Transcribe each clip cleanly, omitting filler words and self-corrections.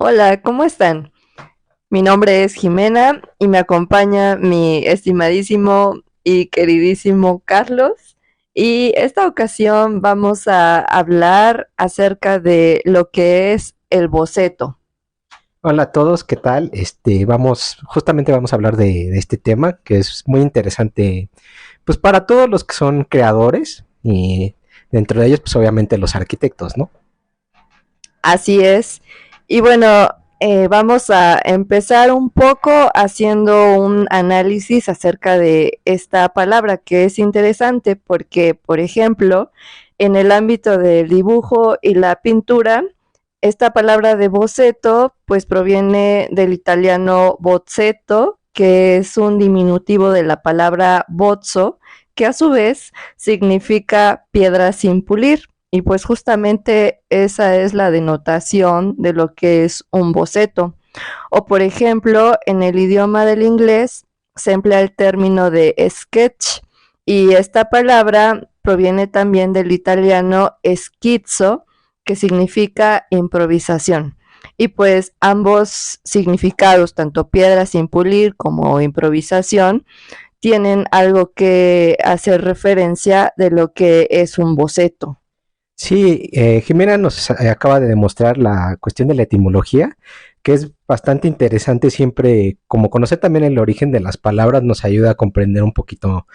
Hola, ¿cómo están? Mi nombre es Jimena y me acompaña mi estimadísimo y queridísimo Carlos. Y esta ocasión vamos a hablar acerca de lo que es el boceto. Hola a todos, ¿qué tal? Justamente vamos a hablar de este tema que es muy interesante, pues para todos los que son creadores y dentro de ellos, pues obviamente los arquitectos, ¿no? Así es. Y bueno, vamos a empezar un poco haciendo un análisis acerca de esta palabra que es interesante porque, por ejemplo, en el ámbito del dibujo y la pintura, esta palabra de boceto pues proviene del italiano bozzetto, que es un diminutivo de la palabra bozzo, que a su vez significa piedra sin pulir. Y pues justamente esa es la denotación de lo que es un boceto. O por ejemplo, en el idioma del inglés se emplea el término de sketch y esta palabra proviene también del italiano schizzo, que significa improvisación. Y pues ambos significados, tanto piedra sin pulir como improvisación, tienen algo que hacer referencia de lo que es un boceto. Sí, Jimena nos acaba de demostrar la cuestión de la etimología, que es bastante interesante siempre, como conocer también el origen de las palabras nos ayuda a comprender un poquito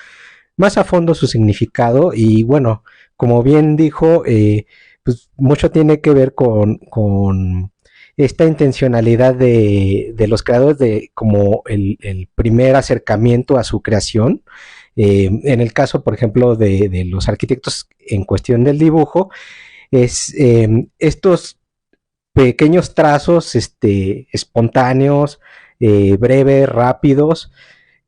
más a fondo su significado y bueno, como bien dijo, pues mucho tiene que ver con esta intencionalidad de los creadores de como el primer acercamiento a su creación. En el caso, por ejemplo, de los arquitectos en cuestión del dibujo, es estos pequeños trazos espontáneos, breves, rápidos,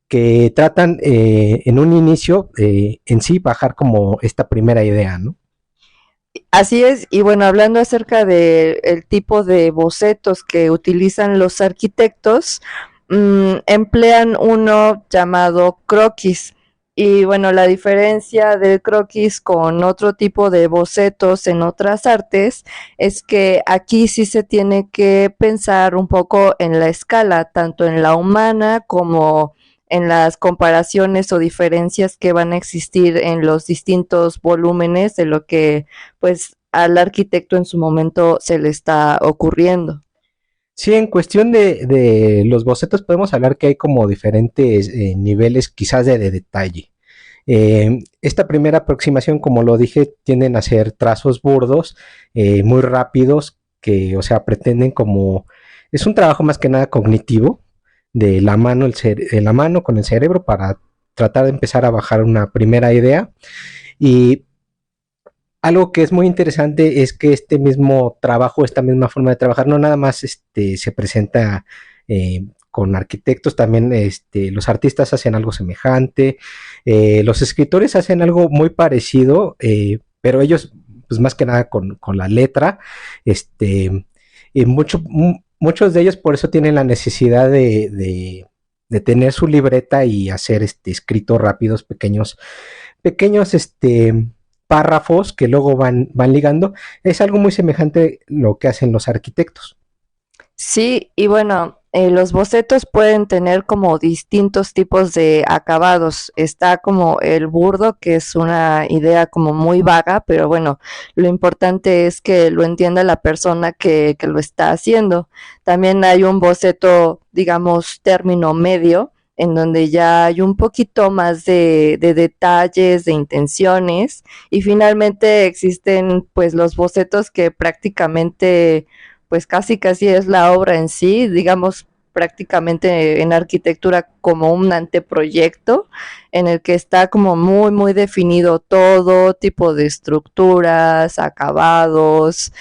que tratan en un inicio en sí bajar como esta primera idea, ¿no? Así es, y bueno, hablando acerca del tipo de bocetos que utilizan los arquitectos, emplean uno llamado croquis. Y bueno, la diferencia del croquis con otro tipo de bocetos en otras artes es que aquí sí se tiene que pensar un poco en la escala, tanto en la humana como en las comparaciones o diferencias que van a existir en los distintos volúmenes de lo que pues al arquitecto en su momento se le está ocurriendo. Sí, en cuestión de los bocetos podemos hablar que hay como diferentes niveles quizás de detalle. Esta primera aproximación, como lo dije, tienden a ser trazos burdos, muy rápidos, que, o sea, pretenden como... Es un trabajo más que nada cognitivo, de la mano, de la mano con el cerebro para tratar de empezar a bajar una primera idea. Y algo que es muy interesante es que este mismo trabajo, esta misma forma de trabajar, no nada más se presenta con arquitectos, también los artistas hacen algo semejante, los escritores hacen algo muy parecido, pero ellos, pues más que nada con la letra, y muchos de ellos por eso tienen la necesidad de tener su libreta y hacer escritos rápidos, pequeños párrafos que luego van ligando. Es algo muy semejante lo que hacen los arquitectos. Sí, y bueno, los bocetos pueden tener como distintos tipos de acabados. Está como el burdo, que es una idea como muy vaga, pero bueno, lo importante es que lo entienda la persona que lo está haciendo. También hay un boceto, digamos, término medio, en donde ya hay un poquito más de detalles, de intenciones, y finalmente existen pues los bocetos que prácticamente pues casi casi es la obra en sí, digamos prácticamente en arquitectura como un anteproyecto en el que está como muy definido todo tipo de estructuras, acabados,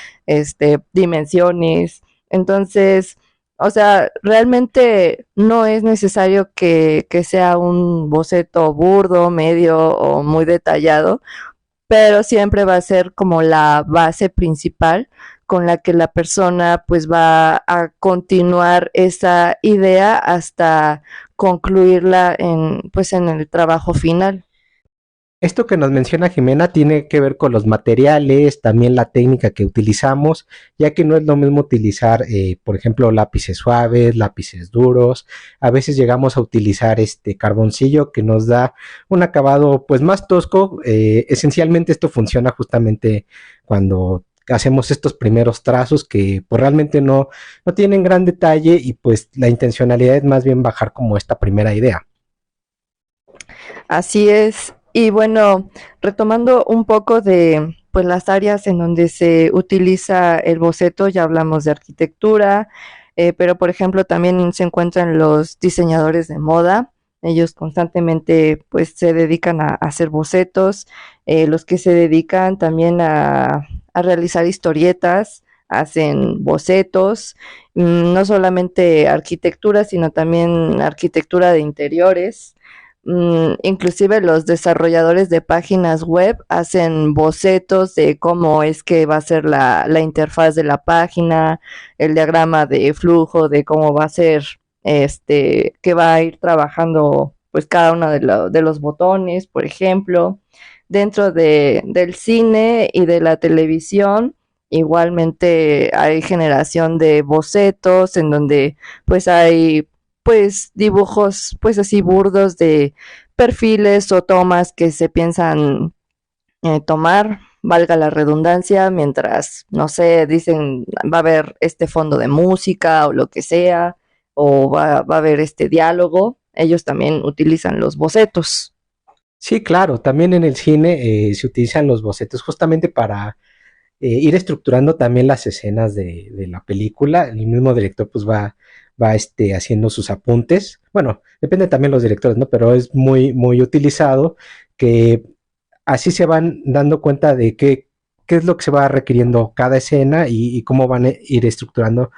dimensiones. Entonces, o sea, realmente no es necesario que sea un boceto burdo, medio o muy detallado, pero siempre va a ser como la base principal con la que la persona pues va a continuar esa idea hasta concluirla en pues en el trabajo final. Esto que nos menciona Jimena tiene que ver con los materiales, también la técnica que utilizamos, ya que no es lo mismo utilizar, por ejemplo, lápices suaves, lápices duros. A veces llegamos a utilizar este carboncillo que nos da un acabado pues más tosco. Esencialmente esto funciona justamente cuando hacemos estos primeros trazos que pues realmente no tienen gran detalle y pues la intencionalidad es más bien bajar como esta primera idea. Así es. Y bueno, retomando un poco de pues las áreas en donde se utiliza el boceto, ya hablamos de arquitectura, pero por ejemplo también se encuentran los diseñadores de moda. Ellos constantemente pues se dedican a hacer bocetos, los que se dedican también a realizar historietas, hacen bocetos, no solamente arquitectura, sino también arquitectura de interiores. Inclusive los desarrolladores de páginas web hacen bocetos de cómo es que va a ser la interfaz de la página, el diagrama de flujo, de cómo va a ser, que va a ir trabajando pues cada uno de los botones, por ejemplo. Dentro del cine y de la televisión, igualmente hay generación de bocetos en donde pues hay pues dibujos pues así burdos de perfiles o tomas que se piensan tomar, valga la redundancia, mientras, no sé, dicen va a haber este fondo de música o lo que sea, o va a haber este diálogo, ellos también utilizan los bocetos. Sí, claro, también en el cine se utilizan los bocetos justamente para ir estructurando también las escenas de la película. El mismo director pues va haciendo sus apuntes. Bueno, depende también de los directores, ¿no? Pero es muy utilizado que así se van dando cuenta de qué es lo que se va requiriendo cada escena y cómo van a ir estructurando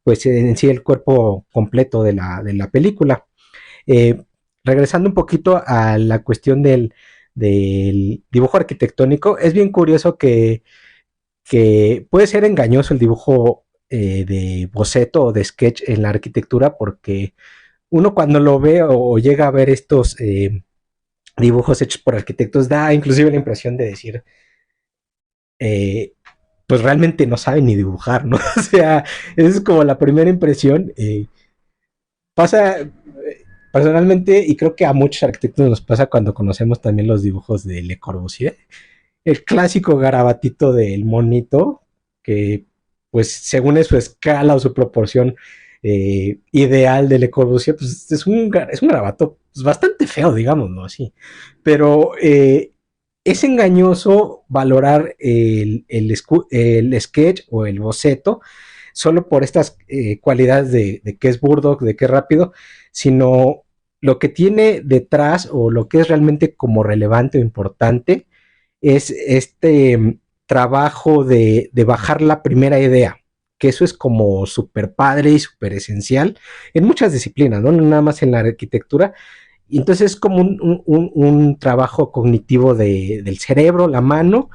pues en sí el cuerpo completo de la película. Eh, Regresando un poquito a la cuestión del dibujo arquitectónico, es bien curioso que puede ser engañoso el dibujo de boceto o de sketch en la arquitectura porque uno cuando lo ve o llega a ver estos dibujos hechos por arquitectos da inclusive la impresión de decir, eh, pues realmente no saben ni dibujar, ¿no? O sea, esa es como la primera impresión. Pasa personalmente, y creo que a muchos arquitectos nos pasa cuando conocemos también los dibujos de Le Corbusier, el clásico garabatito del monito, que pues según es su escala o su proporción ideal de Le Corbusier, pues es un garabato pues, bastante feo, digámoslo así. Pero es engañoso valorar el sketch o el boceto solo por estas cualidades de que es burdo, de que es rápido, sino lo que tiene detrás o lo que es realmente como relevante o importante es trabajo de bajar la primera idea, que eso es como súper padre y súper esencial en muchas disciplinas, ¿no? No nada más en la arquitectura. Y entonces es como un trabajo cognitivo del cerebro, la mano,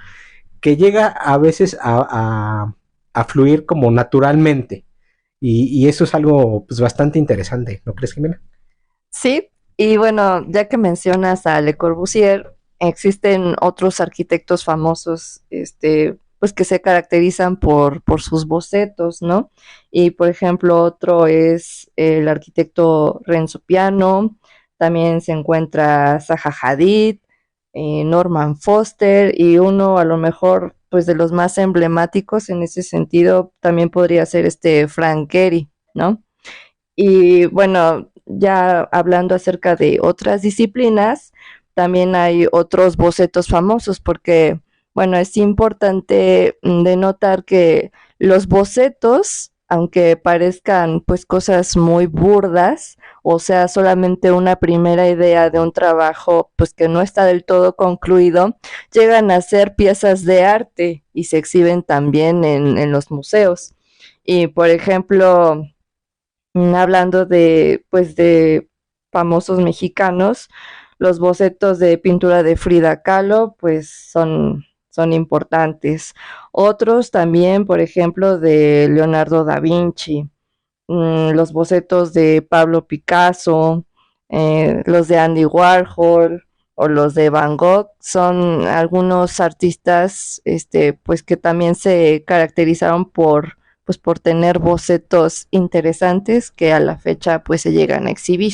que llega a veces a fluir como naturalmente. Y eso es algo pues, bastante interesante, ¿no crees, Jimena? Sí, y bueno, ya que mencionas a Le Corbusier, existen otros arquitectos famosos, pues que se caracterizan por sus bocetos, ¿no? Y por ejemplo, otro es el arquitecto Renzo Piano, también se encuentra Zaha Hadid, Norman Foster, y uno a lo mejor, pues de los más emblemáticos en ese sentido, también podría ser este Frank Gehry, ¿no? Y bueno, ya hablando acerca de otras disciplinas, también hay otros bocetos famosos porque, bueno, es importante de notar que los bocetos, aunque parezcan pues cosas muy burdas, o sea, solamente una primera idea de un trabajo pues que no está del todo concluido, llegan a ser piezas de arte y se exhiben también en los museos. Y por ejemplo, hablando de, pues, de famosos mexicanos, los bocetos de pintura de Frida Kahlo, pues, son importantes. Otros también, por ejemplo, de Leonardo da Vinci, los bocetos de Pablo Picasso, los de Andy Warhol, o los de Van Gogh son algunos artistas, pues que también se caracterizaron pues por tener bocetos interesantes que a la fecha pues se llegan a exhibir.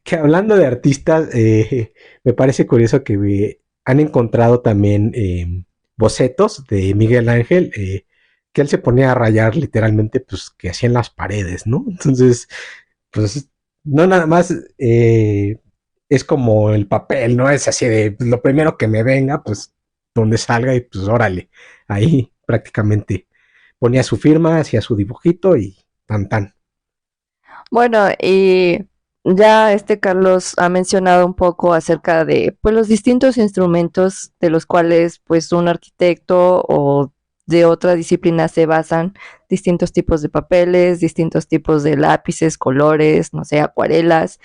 Que hablando de artistas, me parece curioso que han encontrado también bocetos de Miguel Ángel, que él se ponía a rayar literalmente, pues que hacían las paredes, ¿no? Entonces, pues no nada más es como el papel, ¿no? Es así de pues, lo primero que me venga, pues donde salga y pues órale, ahí prácticamente ponía su firma, hacía su dibujito y tan tan. Bueno, y ya Carlos ha mencionado un poco acerca de pues los distintos instrumentos de los cuales pues un arquitecto o de otra disciplina se basan, distintos tipos de papeles, distintos tipos de lápices, colores, no sé, acuarelas,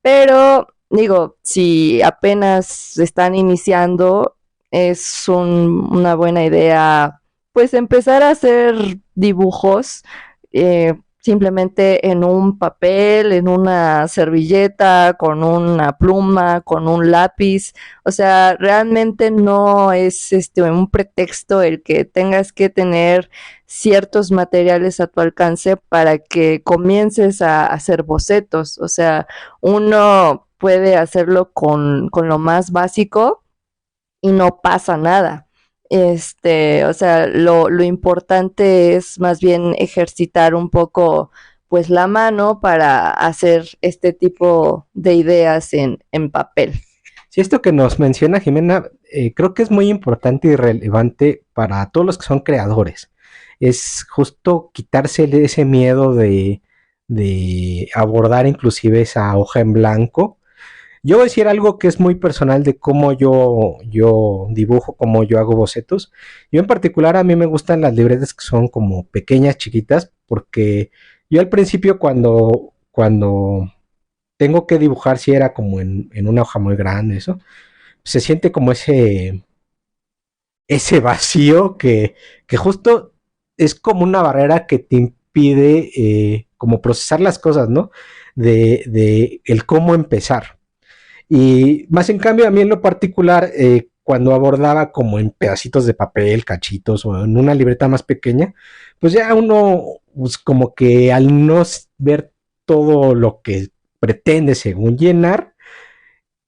pero digo, si apenas están iniciando, es una buena idea pues empezar a hacer dibujos simplemente en un papel, en una servilleta, con una pluma, con un lápiz. O sea, realmente no es un pretexto el que tengas que tener ciertos materiales a tu alcance para que comiences a hacer bocetos. O sea, uno puede hacerlo con lo más básico y no pasa nada. O sea, lo importante es más bien ejercitar un poco pues la mano para hacer este tipo de ideas en papel. Si esto que nos menciona Jimena, creo que es muy importante y relevante para todos los que son creadores. Es justo quitarse ese miedo de abordar inclusive esa hoja en blanco. Yo voy a decir algo que es muy personal de cómo yo dibujo, cómo yo hago bocetos. Yo en particular a mí me gustan las libretas que son como pequeñas, chiquitas, porque yo al principio cuando tengo que dibujar si era como en una hoja muy grande, eso, se siente como ese vacío que justo es como una barrera que te impide como procesar las cosas, ¿no? De el cómo empezar. Y más en cambio, a mí en lo particular, cuando abordaba como en pedacitos de papel, cachitos o en una libreta más pequeña, pues ya uno, pues como que al no ver todo lo que pretende según llenar,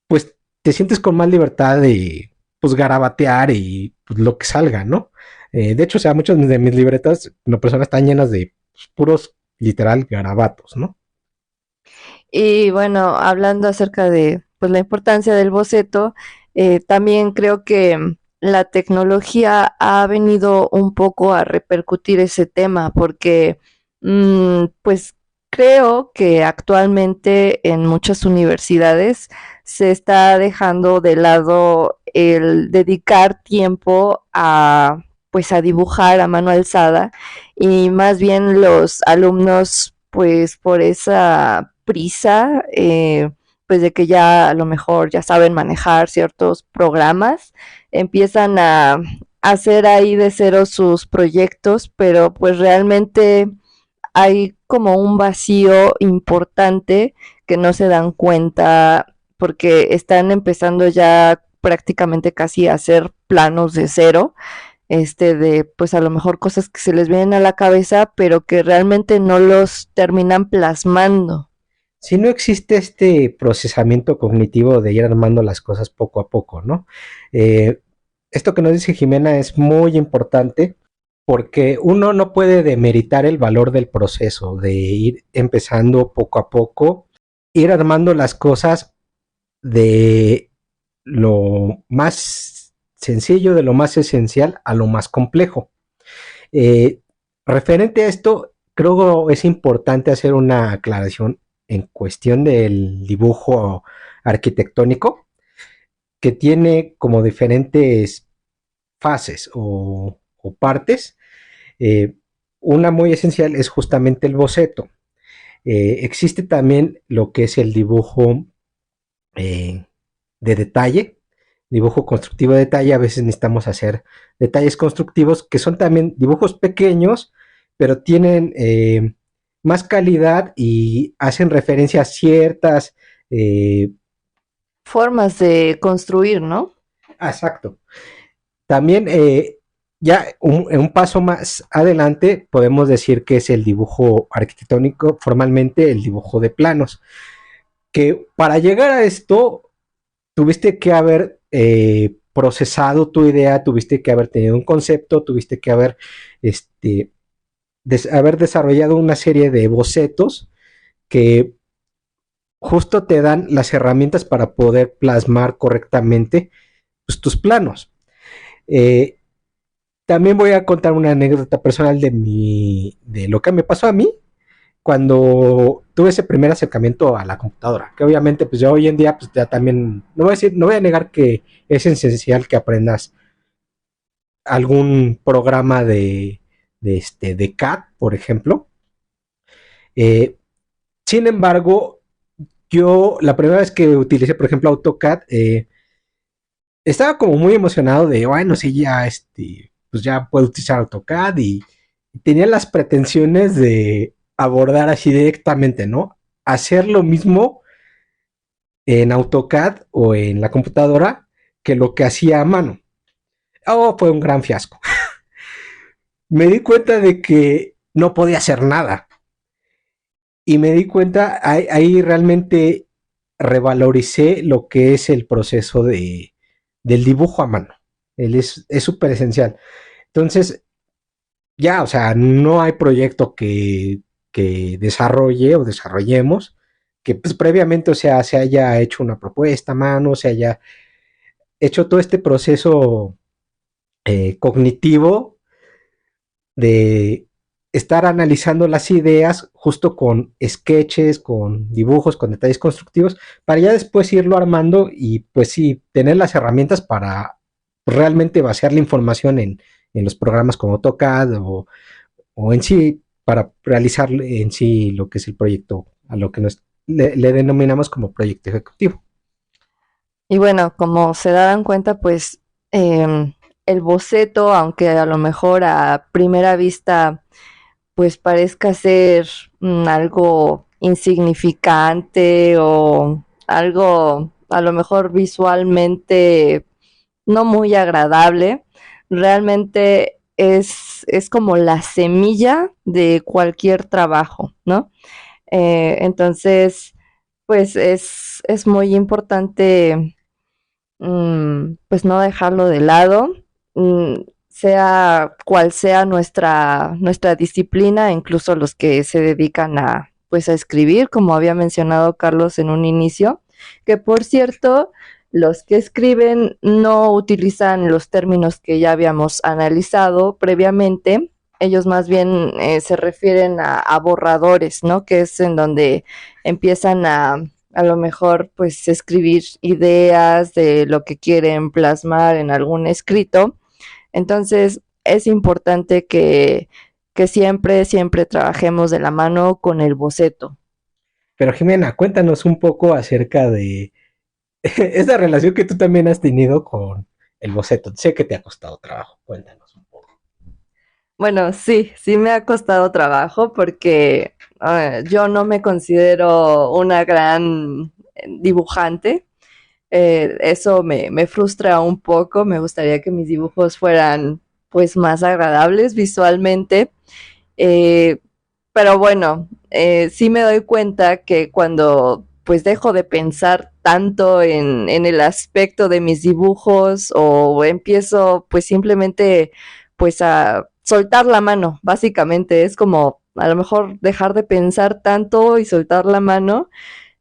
pues te sientes con más libertad de pues garabatear y pues, lo que salga, ¿no? De hecho, o sea, muchas de mis libretas, no personas están llenas de pues, puros literal garabatos, ¿no? Y bueno, hablando acerca de pues la importancia del boceto, también creo que la tecnología ha venido un poco a repercutir ese tema, porque pues creo que actualmente en muchas universidades se está dejando de lado el dedicar tiempo a pues a dibujar a mano alzada y más bien los alumnos pues por esa prisa, pues de que ya a lo mejor ya saben manejar ciertos programas, empiezan a hacer ahí de cero sus proyectos, pero pues realmente hay como un vacío importante que no se dan cuenta porque están empezando ya prácticamente casi a hacer planos de cero, de pues a lo mejor cosas que se les vienen a la cabeza, pero que realmente no los terminan plasmando. Si no existe este procesamiento cognitivo de ir armando las cosas poco a poco, ¿no? Eh, Esto que nos dice Jimena es muy importante porque uno no puede demeritar el valor del proceso, de ir empezando poco a poco, ir armando las cosas de lo más sencillo, de lo más esencial a lo más complejo. Eh, Referente a esto, creo que es importante hacer una aclaración en cuestión del dibujo arquitectónico, que tiene como diferentes fases o partes. Eh, una muy esencial es justamente el boceto. Existe también lo que es el dibujo eh, de detalle, dibujo constructivo de detalle. A veces necesitamos hacer detalles constructivos que son también dibujos pequeños, pero tienen más calidad y hacen referencia a ciertas formas de construir, ¿no? Ah, exacto. También ya un paso más adelante podemos decir que es el dibujo arquitectónico, formalmente el dibujo de planos, que para llegar a esto tuviste que haber procesado tu idea, tuviste que haber tenido un concepto, tuviste que haber, este, haber desarrollado una serie de bocetos que justo te dan las herramientas para poder plasmar correctamente pues, tus planos. Eh, También voy a contar una anécdota personal de lo que me pasó a mí cuando tuve ese primer acercamiento a la computadora, que obviamente pues yo hoy en día pues ya también, no voy a decir, no voy a negar que es esencial que aprendas algún programa de CAD, por ejemplo. Eh, Sin embargo, yo la primera vez que utilicé, por ejemplo, AutoCAD, estaba como muy emocionado de, bueno, sí, ya, pues ya puedo utilizar AutoCAD y tenía las pretensiones de abordar así directamente, ¿no? Hacer lo mismo en AutoCAD o en la computadora que lo que hacía a mano. Oh, fue un gran fiasco. Me di cuenta de que no podía hacer nada. Y me di cuenta, ahí realmente revaloricé lo que es el proceso del dibujo a mano. Él es súper esencial. Entonces, ya, o sea, no hay proyecto que desarrolle o desarrollemos que pues, previamente, o sea, se haya hecho una propuesta a mano, se haya hecho todo este proceso cognitivo de estar analizando las ideas justo con sketches, con dibujos, con detalles constructivos, para ya después irlo armando y pues sí, tener las herramientas para realmente vaciar la información en los programas como AutoCAD o en sí, para realizar en sí lo que es el proyecto, a lo que le denominamos como proyecto ejecutivo. Y bueno, como se darán cuenta, pues el boceto, aunque a lo mejor a primera vista pues parezca ser algo insignificante o algo a lo mejor visualmente no muy agradable, realmente es como la semilla de cualquier trabajo, ¿no? Entonces, pues es muy importante pues no dejarlo de lado, sea cual sea nuestra disciplina, incluso los que se dedican a pues a escribir, como había mencionado Carlos en un inicio, que por cierto, los que escriben no utilizan los términos que ya habíamos analizado previamente, ellos más bien se refieren a borradores, ¿no? Que es en donde empiezan a lo mejor pues escribir ideas de lo que quieren plasmar en algún escrito. Entonces es importante que siempre trabajemos de la mano con el boceto. Pero Jimena, cuéntanos un poco acerca de esa relación que tú también has tenido con el boceto. Sé que te ha costado trabajo. Cuéntanos un poco. Bueno, sí me ha costado trabajo porque yo no me considero una gran dibujante. Eso me frustra un poco, me gustaría que mis dibujos fueran pues más agradables visualmente, eh, pero bueno, sí me doy cuenta que cuando pues dejo de pensar tanto en el aspecto de mis dibujos o empiezo pues simplemente pues a soltar la mano, básicamente es como a lo mejor dejar de pensar tanto y soltar la mano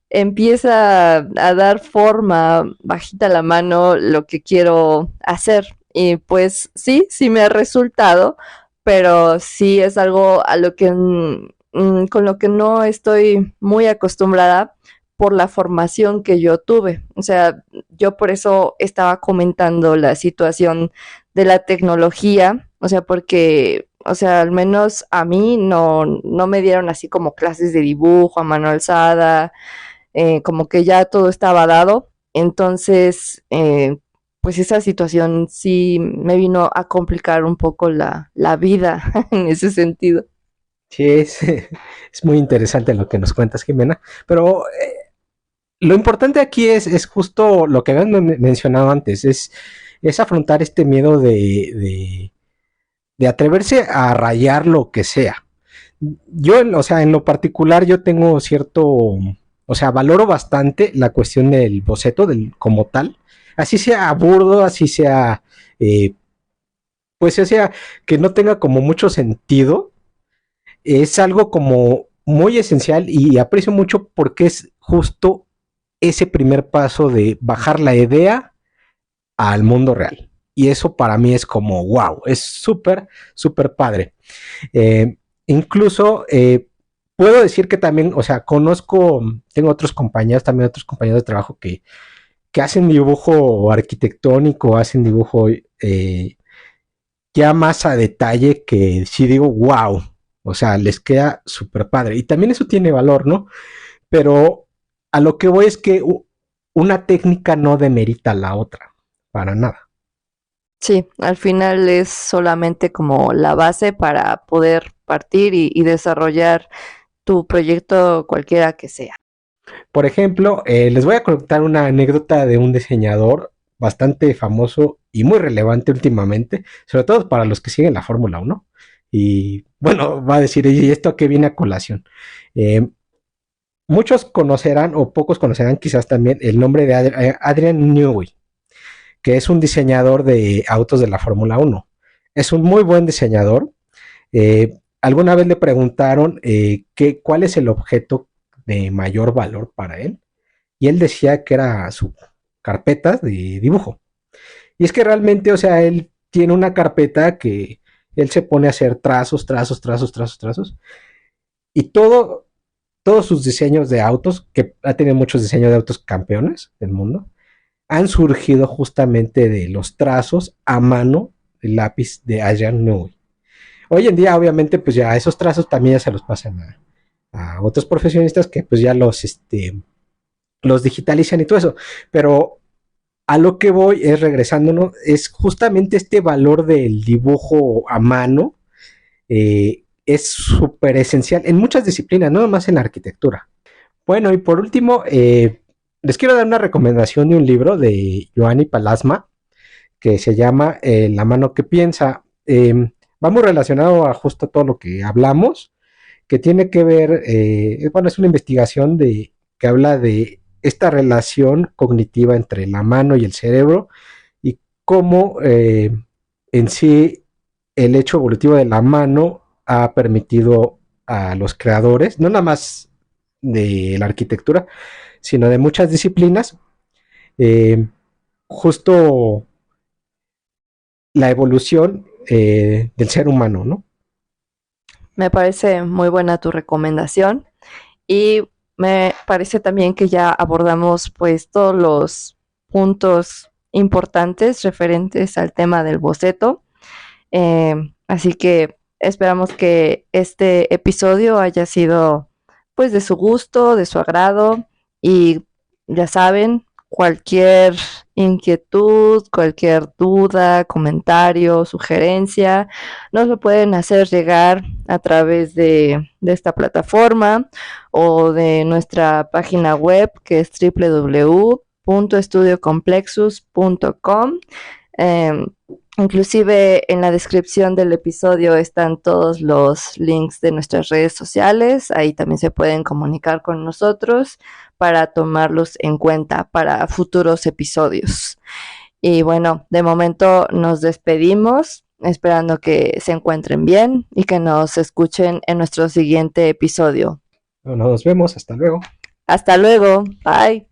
empieza a dar forma, bajita la mano, lo que quiero hacer. Y pues sí me ha resultado, pero sí es algo a lo que con lo que no estoy muy acostumbrada por la formación que yo tuve. O sea, yo por eso estaba comentando la situación de la tecnología, o sea, porque, o sea, al menos a mí no me dieron así como clases de dibujo a mano alzada, como que ya todo estaba dado. Entonces, pues esa situación sí me vino a complicar un poco la vida en ese sentido. Sí, es muy interesante lo que nos cuentas, Jimena. Pero lo importante aquí es justo lo que habían mencionado antes, es afrontar este miedo de atreverse a rayar lo que sea. Yo, o sea, en lo particular yo tengo cierto, o sea, valoro bastante la cuestión del boceto del, como tal, así sea burdo, así sea, eh, pues o sea, que no tenga como mucho sentido, es algo como muy esencial y aprecio mucho porque es justo ese primer paso de bajar la idea al mundo real. Y eso para mí es como, wow, es súper, súper padre. Eh, incluso puedo decir que también, o sea, conozco, tengo otros compañeros, también otros compañeros de trabajo que hacen dibujo arquitectónico, hacen dibujo ya más a detalle que sí digo, wow, o sea, les queda súper padre. Y también eso tiene valor, ¿no? Pero a lo que voy es que una técnica no demerita la otra, para nada. Sí, al final es solamente como la base para poder partir y desarrollar tu proyecto cualquiera que sea. Por ejemplo, les voy a contar una anécdota de un diseñador bastante famoso y muy relevante últimamente, sobre todo para los que siguen la Fórmula 1. Y bueno, va a decir, ¿y esto a qué viene a colación? Eh, muchos conocerán o pocos conocerán quizás también el nombre de Adrian Newey, que es un diseñador de autos de la Fórmula 1. Es un muy buen diseñador. Alguna vez le preguntaron cuál es el objeto de mayor valor para él y él decía que era su carpeta de dibujo. Y es que realmente, o sea, él tiene una carpeta que él se pone a hacer trazos, trazos, trazos, trazos, trazos y todos sus diseños de autos, que ha tenido muchos diseños de autos campeones del mundo, han surgido justamente de los trazos a mano del lápiz de Adrian Newey. Hoy en día, obviamente, pues ya esos trazos también ya se los pasan a otros profesionistas que pues ya los digitalizan y todo eso. Pero a lo que voy es regresándonos, es justamente este valor del dibujo a mano, es súper esencial en muchas disciplinas, no nomás en la arquitectura. Bueno, y por último, les quiero dar una recomendación de un libro de Ioannis Palasma que se llama La mano que piensa. Va muy relacionado a justo todo lo que hablamos, que tiene que ver, bueno, es una investigación que habla de esta relación cognitiva entre la mano y el cerebro y cómo en sí el hecho evolutivo de la mano ha permitido a los creadores, no nada más de la arquitectura, sino de muchas disciplinas, eh, justo la evolución del ser humano, ¿no? Me parece muy buena tu recomendación y me parece también que ya abordamos pues todos los puntos importantes referentes al tema del boceto. Así que esperamos que este episodio haya sido pues de su gusto, de su agrado y ya saben, cualquier inquietud, cualquier duda, comentario, sugerencia, nos lo pueden hacer llegar a través de esta plataforma o de nuestra página web que es www.estudiocomplexus.com. Inclusive en la descripción del episodio están todos los links de nuestras redes sociales. Ahí también se pueden comunicar con nosotros para tomarlos en cuenta para futuros episodios. Y bueno, de momento nos despedimos, esperando que se encuentren bien y que nos escuchen en nuestro siguiente episodio. Bueno, nos vemos, hasta luego. Hasta luego, bye.